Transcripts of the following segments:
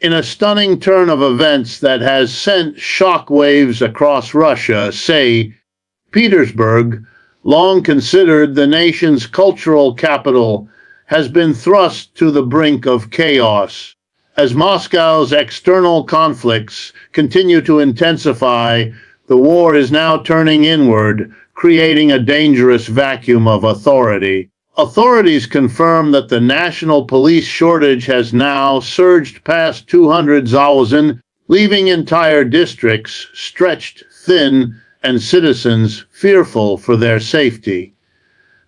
In a stunning turn of events that has sent shockwaves across Russia, St. Petersburg, long considered the nation's cultural capital, has been thrust to the brink of chaos. As Moscow's external conflicts continue to intensify, the war is now turning inward, creating a dangerous vacuum of authority. Authorities confirm that the national police shortage has now surged past 200,000, leaving entire districts stretched thin and citizens fearful for their safety.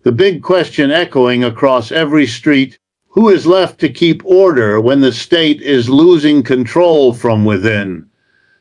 The big question echoing across every street: who is left to keep order when the state is losing control from within?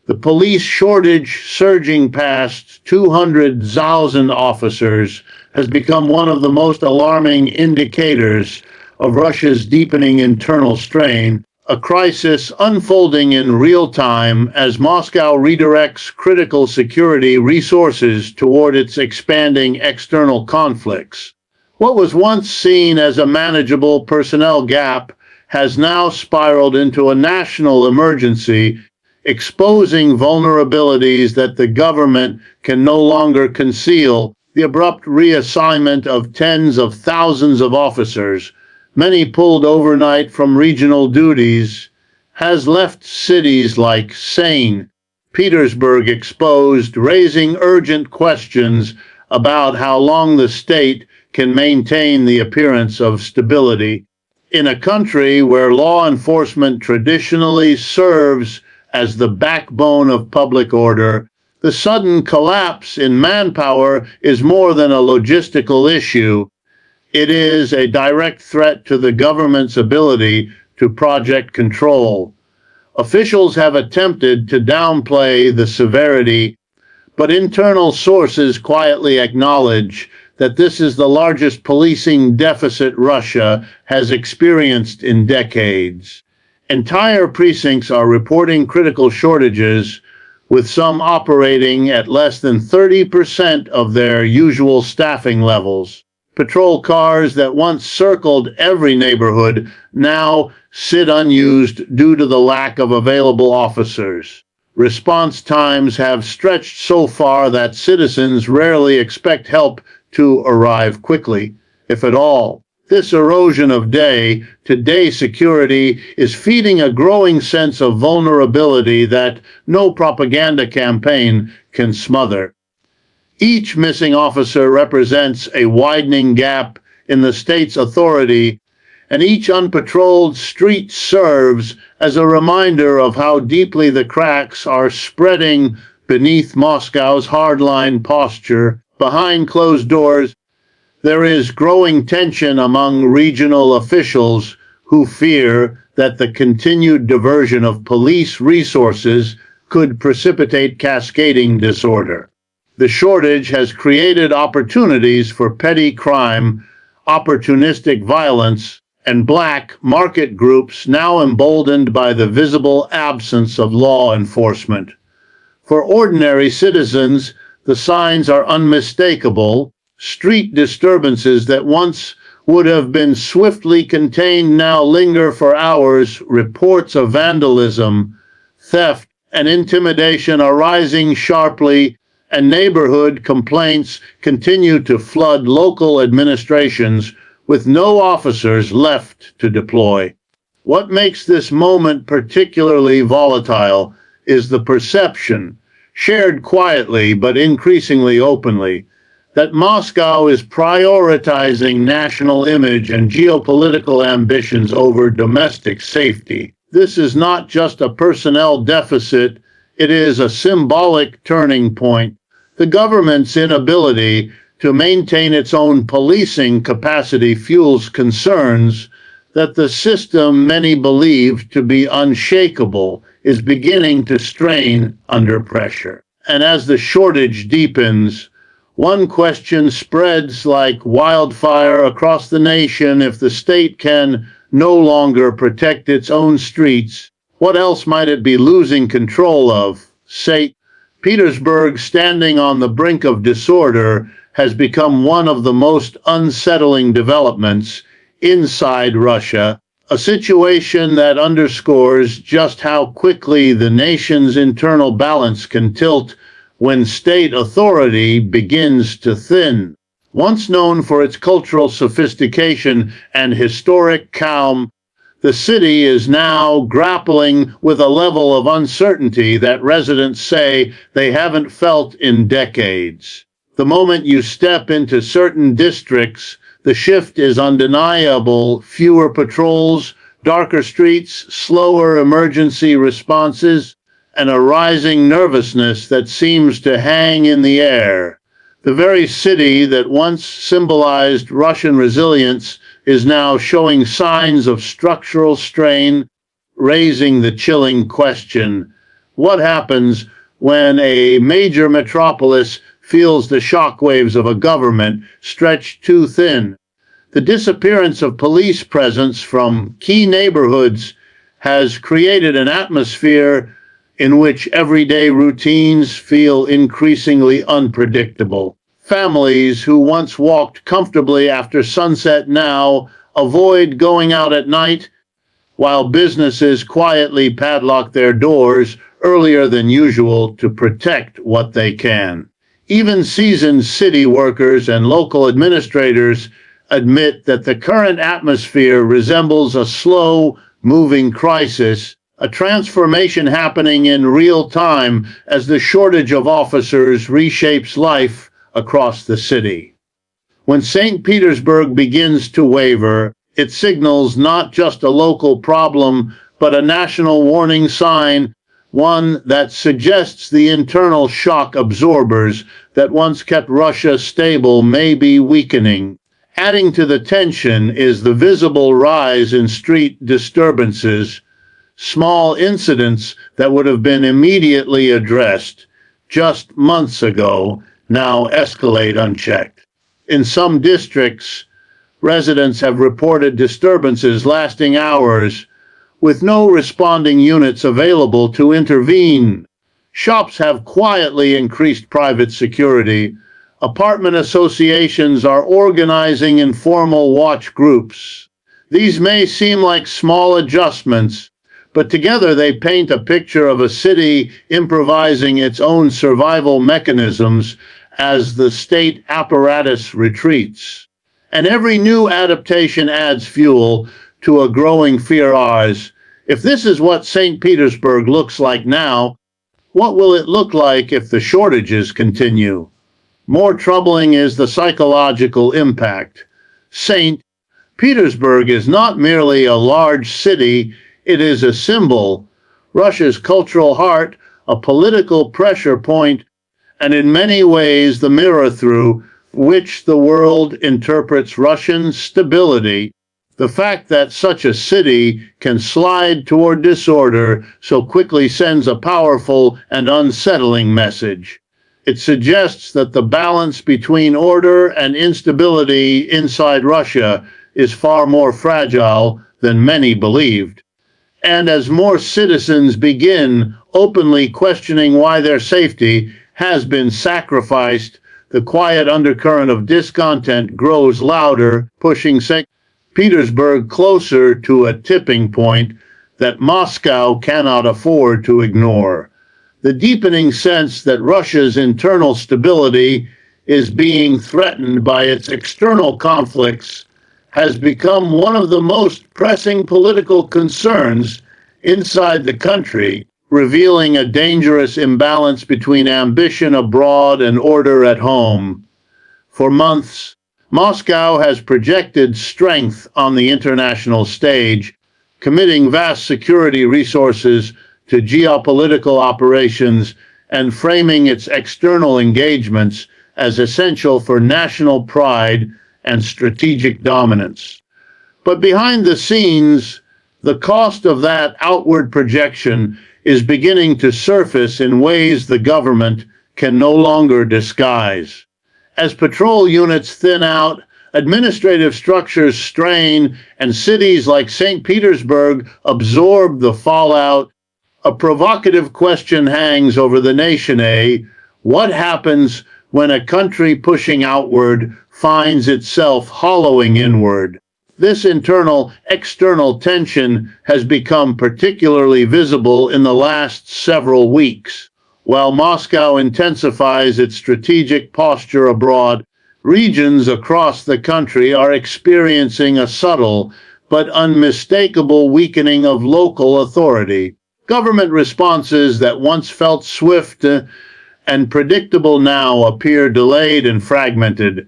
The police shortage, surging past 200,000 officers, has become one of the most alarming indicators of Russia's deepening internal strain, a crisis unfolding in real time as Moscow redirects critical security resources toward its expanding external conflicts. What was once seen as a manageable personnel gap has now spiraled into a national emergency, exposing vulnerabilities that the government can no longer conceal. The abrupt reassignment of tens of thousands of officers, many pulled overnight from regional duties, has left cities like St. Petersburg exposed, raising urgent questions about how long the state can maintain the appearance of stability. In a country where law enforcement traditionally serves as the backbone of public order, the sudden collapse in manpower is more than a logistical issue. It is a direct threat to the government's ability to project control. Officials have attempted to downplay the severity, but internal sources quietly acknowledge that this is the largest policing deficit Russia has experienced in decades. Entire precincts are reporting critical shortages, with some operating at less than 30% of their usual staffing levels. Patrol cars that once circled every neighborhood now sit unused due to the lack of available officers. Response times have stretched so far that citizens rarely expect help to arrive quickly, if at all. This erosion of day-to-day security is feeding a growing sense of vulnerability that no propaganda campaign can smother. Each missing officer represents a widening gap in the state's authority, and each unpatrolled street serves as a reminder of how deeply the cracks are spreading beneath Moscow's hardline posture. Behind closed doors, there is growing tension among regional officials who fear that the continued diversion of police resources could precipitate cascading disorder. The shortage has created opportunities for petty crime, opportunistic violence, and black market groups now emboldened by the visible absence of law enforcement. For ordinary citizens, the signs are unmistakable. Street disturbances that once would have been swiftly contained now linger for hours. Reports of vandalism, theft, and intimidation are rising sharply, and neighborhood complaints continue to flood local administrations with no officers left to deploy. What makes this moment particularly volatile is the perception, shared quietly but increasingly openly, that Moscow is prioritizing national image and geopolitical ambitions over domestic safety. This is not just a personnel deficit, it is a symbolic turning point. The government's inability to maintain its own policing capacity fuels concerns that the system many believe to be unshakable is beginning to strain under pressure. And as the shortage deepens, one question spreads like wildfire across the nation: if the state can no longer protect its own streets, what else might it be losing control of? St. Petersburg, standing on the brink of disorder, has become one of the most unsettling developments inside Russia. a situation that underscores just how quickly the nation's internal balance can tilt when state authority begins to thin. Once known for its cultural sophistication and historic calm, the city is now grappling with a level of uncertainty that residents say they haven't felt in decades. The moment you step into certain districts, the shift is undeniable: fewer patrols, darker streets, slower emergency responses, and a rising nervousness that seems to hang in the air. The very city that once symbolized Russian resilience is now showing signs of structural strain, raising the chilling question: what happens when a major metropolis feels the shockwaves of a government stretched too thin? The disappearance of police presence from key neighborhoods has created an atmosphere in which everyday routines feel increasingly unpredictable. Families who once walked comfortably after sunset now avoid going out at night, while businesses quietly padlock their doors earlier than usual to protect what they can. Even seasoned city workers and local administrators admit that the current atmosphere resembles a slow-moving crisis, a transformation happening in real time as the shortage of officers reshapes life across the city. When St. Petersburg begins to waver, it signals not just a local problem, but a national warning sign, one that suggests the internal shock absorbers that once kept Russia stable may be weakening. Adding to the tension is the visible rise in street disturbances. Small incidents that would have been immediately addressed just months ago now escalate unchecked. In some districts, residents have reported disturbances lasting hours, with no responding units available to intervene. Shops have quietly increased private security. Apartment associations are organizing informal watch groups. These may seem like small adjustments, but together they paint a picture of a city improvising its own survival mechanisms as the state apparatus retreats. And every new adaptation adds fuel to a growing fear. If this is what St. Petersburg looks like now, what will it look like if the shortages continue? More troubling is the psychological impact. St. Petersburg is not merely a large city, it is a symbol, Russia's cultural heart, a political pressure point, and in many ways the mirror through which the world interprets Russian stability. The fact that such a city can slide toward disorder so quickly sends a powerful and unsettling message. It suggests that the balance between order and instability inside Russia is far more fragile than many believed. And as more citizens begin openly questioning why their safety has been sacrificed, the quiet undercurrent of discontent grows louder, pushing St. Petersburg closer to a tipping point that Moscow cannot afford to ignore. The deepening sense that Russia's internal stability is being threatened by its external conflicts has become one of the most pressing political concerns inside the country, revealing a dangerous imbalance between ambition abroad and order at home. For months, Moscow has projected strength on the international stage, committing vast security resources to geopolitical operations and framing its external engagements as essential for national pride and strategic dominance. But behind the scenes, the cost of that outward projection is beginning to surface in ways the government can no longer disguise. As patrol units thin out, administrative structures strain, and cities like St. Petersburg absorb the fallout, a provocative question hangs over the nation. What happens when a country pushing outward finds itself hollowing inward? This internal-external tension has become particularly visible in the last several weeks. While Moscow intensifies its strategic posture abroad, regions across the country are experiencing a subtle but unmistakable weakening of local authority. Government responses that once felt swift and predictable now appear delayed and fragmented.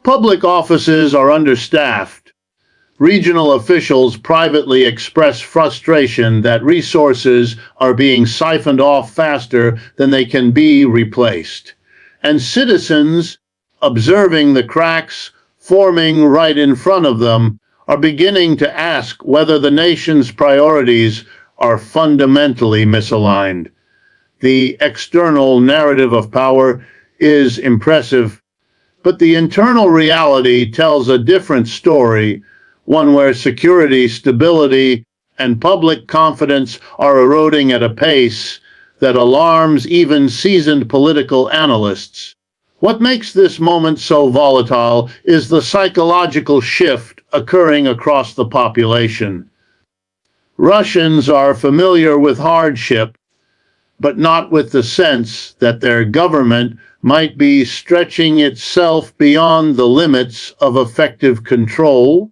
Public offices are understaffed. Regional officials privately express frustration that resources are being siphoned off faster than they can be replaced. And citizens, observing the cracks forming right in front of them, are beginning to ask whether the nation's priorities are fundamentally misaligned. The external narrative of power is impressive, but the internal reality tells a different story, one where security, stability, and public confidence are eroding at a pace that alarms even seasoned political analysts. What makes this moment so volatile is the psychological shift occurring across the population. Russians are familiar with hardship, but not with the sense that their government might be stretching itself beyond the limits of effective control.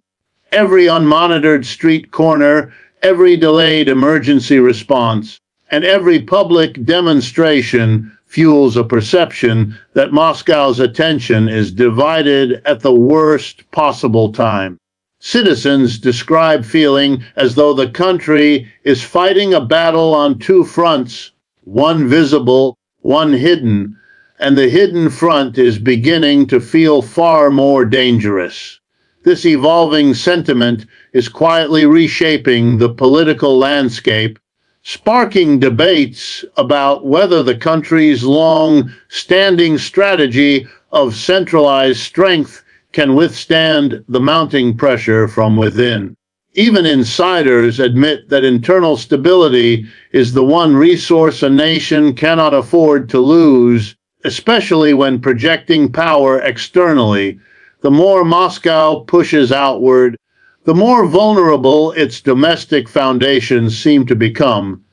Every unmonitored street corner, every delayed emergency response, and every public demonstration fuels a perception that Moscow's attention is divided at the worst possible time. Citizens describe feeling as though the country is fighting a battle on two fronts, one visible, one hidden, and the hidden front is beginning to feel far more dangerous. This evolving sentiment is quietly reshaping the political landscape, sparking debates about whether the country's long-standing strategy of centralized strength can withstand the mounting pressure from within. Even insiders admit that internal stability is the one resource a nation cannot afford to lose, especially when projecting power externally. The more Moscow pushes outward, the more vulnerable its domestic foundations seem to become.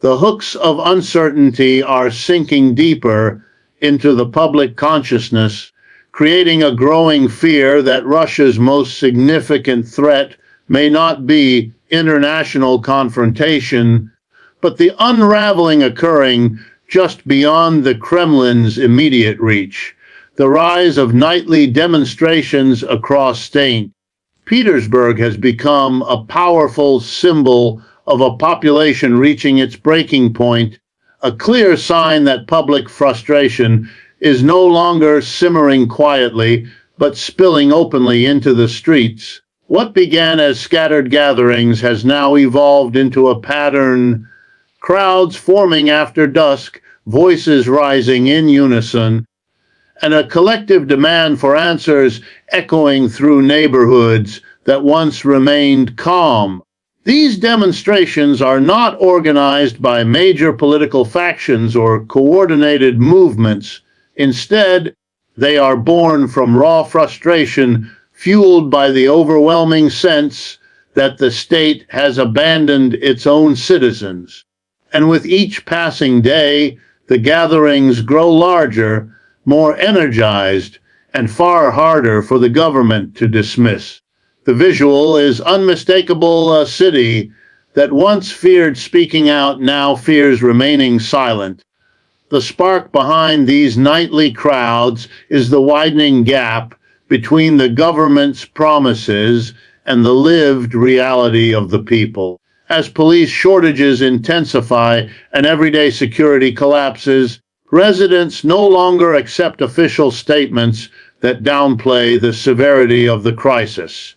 The hooks of uncertainty are sinking deeper into the public consciousness, creating a growing fear that Russia's most significant threat may not be international confrontation, but the unraveling occurring just beyond the Kremlin's immediate reach. The rise of nightly demonstrations across St. Petersburg has become a powerful symbol of a population reaching its breaking point, a clear sign that public frustration is no longer simmering quietly, but spilling openly into the streets. What began as scattered gatherings has now evolved into a pattern, crowds forming after dusk, voices rising in unison, and a collective demand for answers echoing through neighborhoods that once remained calm. These demonstrations are not organized by major political factions or coordinated movements. Instead, they are born from raw frustration, fueled by the overwhelming sense that the state has abandoned its own citizens. And with each passing day, the gatherings grow larger, more energized, and far harder for the government to dismiss. The visual is unmistakable. A city that once feared speaking out now fears remaining silent. The spark behind these nightly crowds is the widening gap between the government's promises and the lived reality of the people. As police shortages intensify and everyday security collapses, residents no longer accept official statements that downplay the severity of the crisis.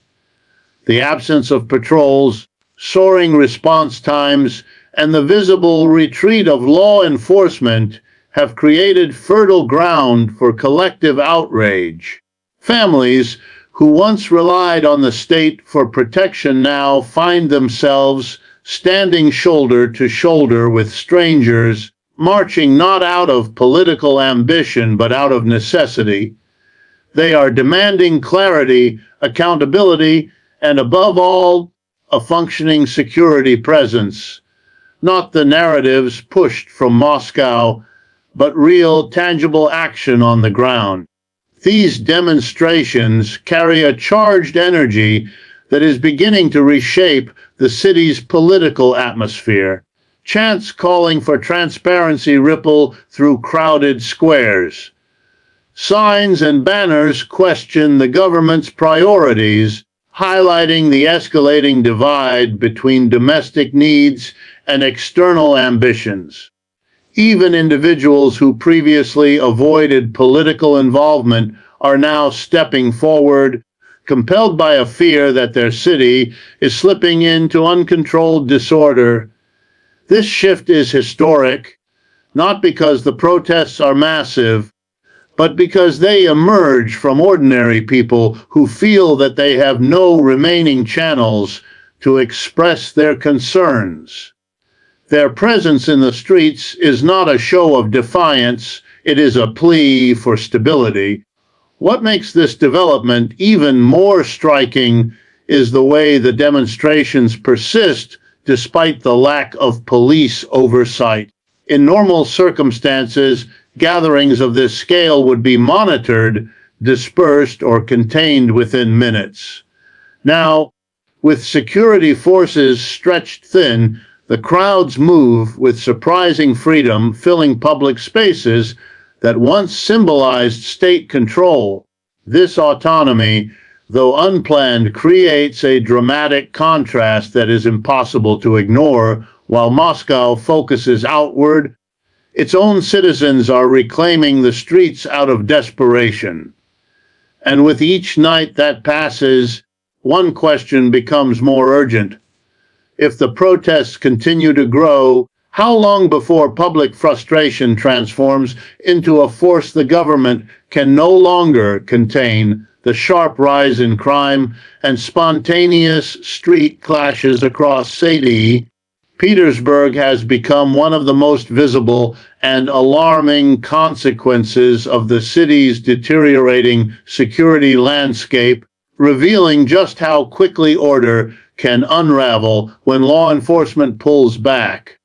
The absence of patrols, soaring response times, and the visible retreat of law enforcement have created fertile ground for collective outrage. Families who once relied on the state for protection now find themselves standing shoulder to shoulder with strangers, marching not out of political ambition but out of necessity. They are demanding clarity, accountability, and above all, a functioning security presence. Not the narratives pushed from Moscow, but real, tangible action on the ground. These demonstrations carry a charged energy that is beginning to reshape the city's political atmosphere. Chants calling for transparency ripple through crowded squares. Signs and banners question the government's priorities, highlighting the escalating divide between domestic needs and external ambitions. Even individuals who previously avoided political involvement are now stepping forward, compelled by a fear that their city is slipping into uncontrolled disorder. This shift is historic, not because the protests are massive, but because they emerge from ordinary people who feel that they have no remaining channels to express their concerns. Their presence in the streets is not a show of defiance, it is a plea for stability. What makes this development even more striking is the way the demonstrations persist despite the lack of police oversight. In normal circumstances, gatherings of this scale would be monitored, dispersed, or contained within minutes. Now, with security forces stretched thin, the crowds move with surprising freedom, filling public spaces that once symbolized state control. This autonomy, though unplanned, creates a dramatic contrast that is impossible to ignore. While Moscow focuses outward, its own citizens are reclaiming the streets out of desperation. And with each night that passes, one question becomes more urgent. If the protests continue to grow, how long before public frustration transforms into a force the government can no longer contain? The sharp rise in crime and spontaneous street clashes across St. Petersburg has become one of the most visible and alarming consequences of the city's deteriorating security landscape, revealing just how quickly order can unravel when law enforcement pulls back.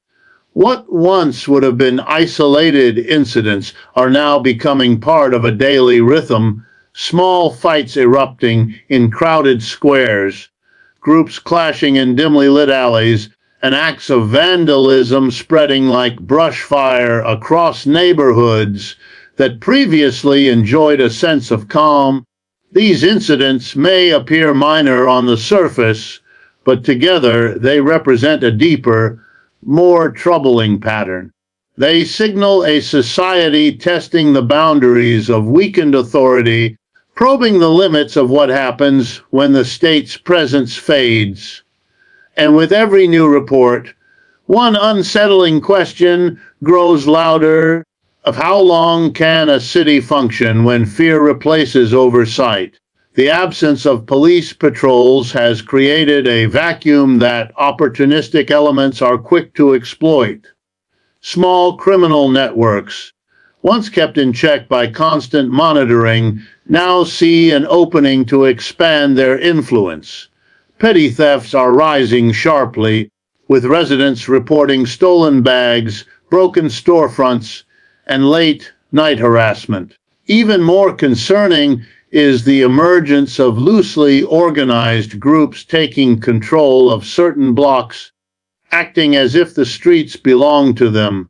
What once would have been isolated incidents are now becoming part of a daily rhythm, small fights erupting in crowded squares, groups clashing in dimly lit alleys, and acts of vandalism spreading like brush fire across neighborhoods that previously enjoyed a sense of calm. These incidents may appear minor on the surface, but together they represent a deeper, more troubling pattern. They signal a society testing the boundaries of weakened authority, probing the limits of what happens when the state's presence fades. And with every new report, one unsettling question grows louder: of how long can a city function when fear replaces oversight? The absence of police patrols has created a vacuum that opportunistic elements are quick to exploit. Small criminal networks, once kept in check by constant monitoring, now see an opening to expand their influence. Petty thefts are rising sharply, with residents reporting stolen bags, broken storefronts, and late-night harassment. Even more concerning is the emergence of loosely organized groups taking control of certain blocks, acting as if the streets belong to them.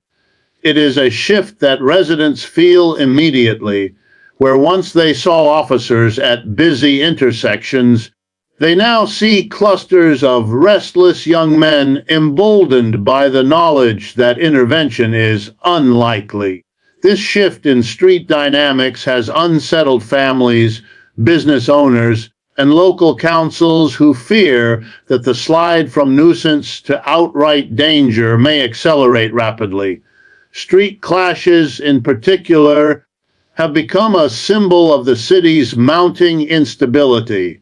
It is a shift that residents feel immediately, where once they saw officers at busy intersections, they now see clusters of restless young men emboldened by the knowledge that intervention is unlikely. This shift in street dynamics has unsettled families, business owners, and local councils who fear that the slide from nuisance to outright danger may accelerate rapidly. Street clashes, in particular, have become a symbol of the city's mounting instability.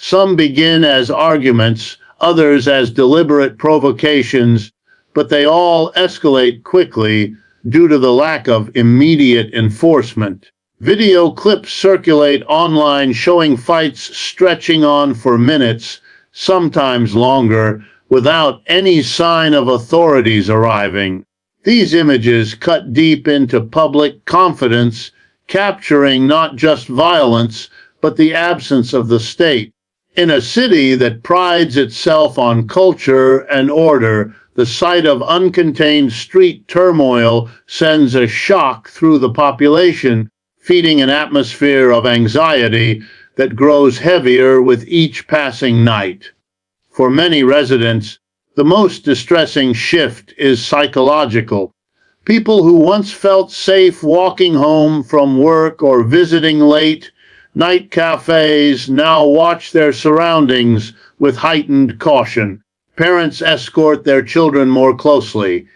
Some begin as arguments, others as deliberate provocations, but they all escalate quickly due to the lack of immediate enforcement. Video clips circulate online showing fights stretching on for minutes, sometimes longer, without any sign of authorities arriving. These images cut deep into public confidence, capturing not just violence, but the absence of the state. In a city that prides itself on culture and order, the sight of uncontained street turmoil sends a shock through the population, feeding an atmosphere of anxiety that grows heavier with each passing night. For many residents, the most distressing shift is psychological. People who once felt safe walking home from work or visiting late night cafes now watch their surroundings with heightened caution. Parents escort their children more closely.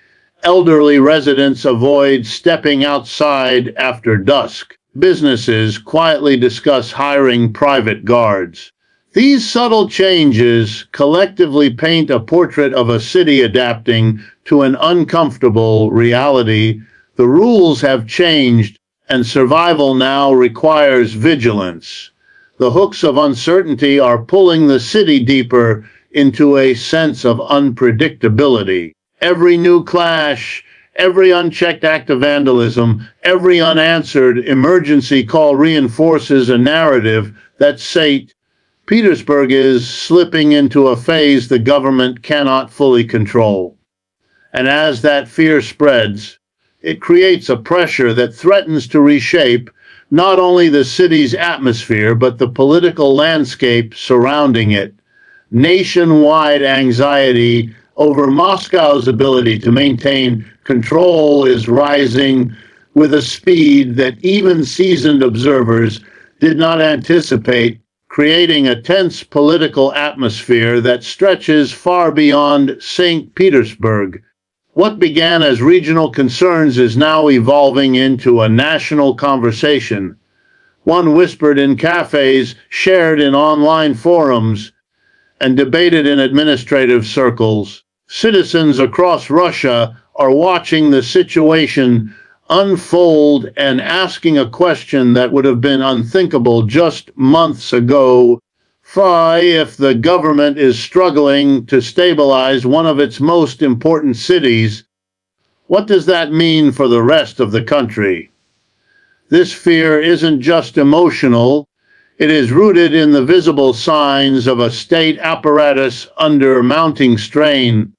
Elderly residents avoid stepping outside after dusk. Businesses quietly discuss hiring private guards. These subtle changes collectively paint a portrait of a city adapting to an uncomfortable reality. The rules have changed, and survival now requires vigilance. The hooks of uncertainty are pulling the city deeper into a sense of unpredictability. Every new clash, every unchecked act of vandalism, every unanswered emergency call reinforces a narrative that St. Petersburg is slipping into a phase the government cannot fully control. And as that fear spreads, it creates a pressure that threatens to reshape not only the city's atmosphere, but the political landscape surrounding it. Nationwide anxiety over Moscow's ability to maintain control is rising with a speed that even seasoned observers did not anticipate, creating a tense political atmosphere that stretches far beyond St. Petersburg. What began as regional concerns is now evolving into a national conversation, one whispered in cafes, shared in online forums, and debated in administrative circles. Citizens across Russia are watching the situation unfold and asking a question that would have been unthinkable just months ago. If the government is struggling to stabilize one of its most important cities, what does that mean for the rest of the country? This fear isn't just emotional, it is rooted in the visible signs of a state apparatus under mounting strain.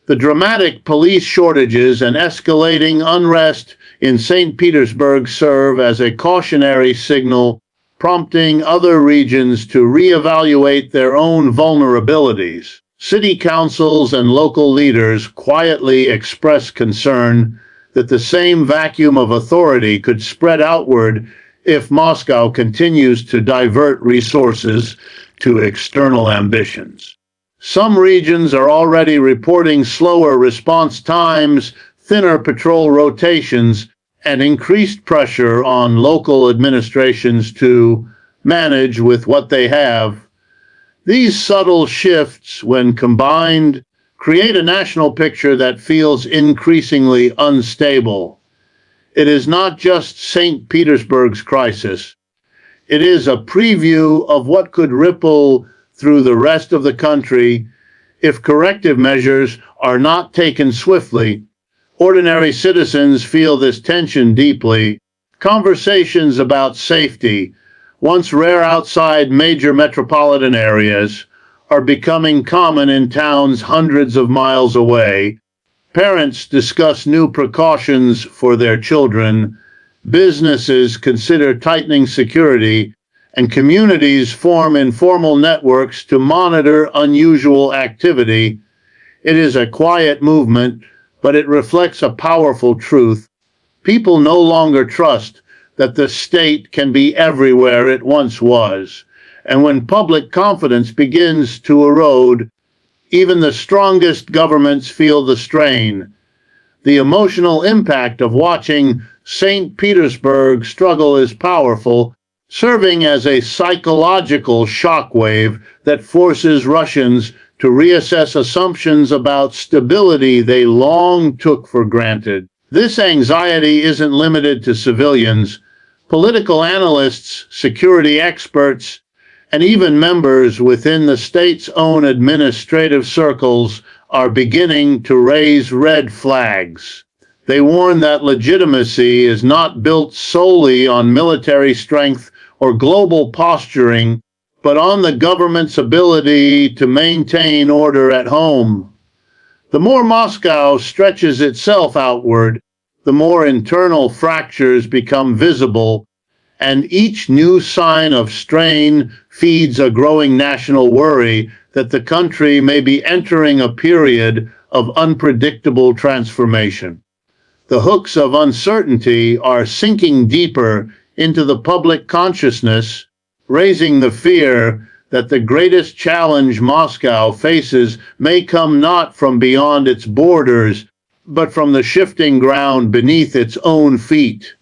The dramatic police shortages and escalating unrest in St. Petersburg serve as a cautionary signal, prompting other regions to reevaluate their own vulnerabilities. City councils and local leaders quietly express concern that the same vacuum of authority could spread outward if Moscow continues to divert resources to external ambitions. Some regions are already reporting slower response times, thinner patrol rotations, and increased pressure on local administrations to manage with what they have. These subtle shifts, when combined, create a national picture that feels increasingly unstable. It is not just St. Petersburg's crisis. It is a preview of what could ripple through the rest of the country if corrective measures are not taken swiftly. Ordinary citizens feel this tension deeply. Conversations about safety, once rare outside major metropolitan areas, are becoming common in towns hundreds of miles away. Parents discuss new precautions for their children. Businesses consider tightening security, and communities form informal networks to monitor unusual activity. It is a quiet movement, but it reflects a powerful truth. People no longer trust that the state can be everywhere it once was. And when public confidence begins to erode, even the strongest governments feel the strain. The emotional impact of watching St. Petersburg struggle is powerful, serving as a psychological shockwave that forces Russians to reassess assumptions about stability they long took for granted. This anxiety isn't limited to civilians. Political analysts, security experts, and even members within the state's own administrative circles are beginning to raise red flags. They warn that legitimacy is not built solely on military strength or global posturing, but on the government's ability to maintain order at home. The more Moscow stretches itself outward, the more internal fractures become visible, and each new sign of strain feeds a growing national worry that the country may be entering a period of unpredictable transformation. The hooks of uncertainty are sinking deeper into the public consciousness, raising the fear that the greatest challenge Moscow faces may come not from beyond its borders, but from the shifting ground beneath its own feet.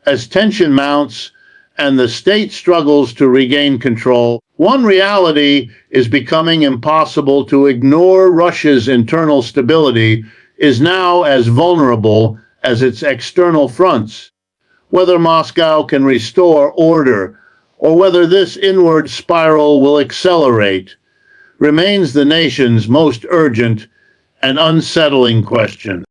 As tension mounts and the state struggles to regain control, one reality is becoming impossible to ignore. Russia's internal stability is now as vulnerable as its external fronts. Whether Moscow can restore order or whether this inward spiral will accelerate remains the nation's most urgent and unsettling question.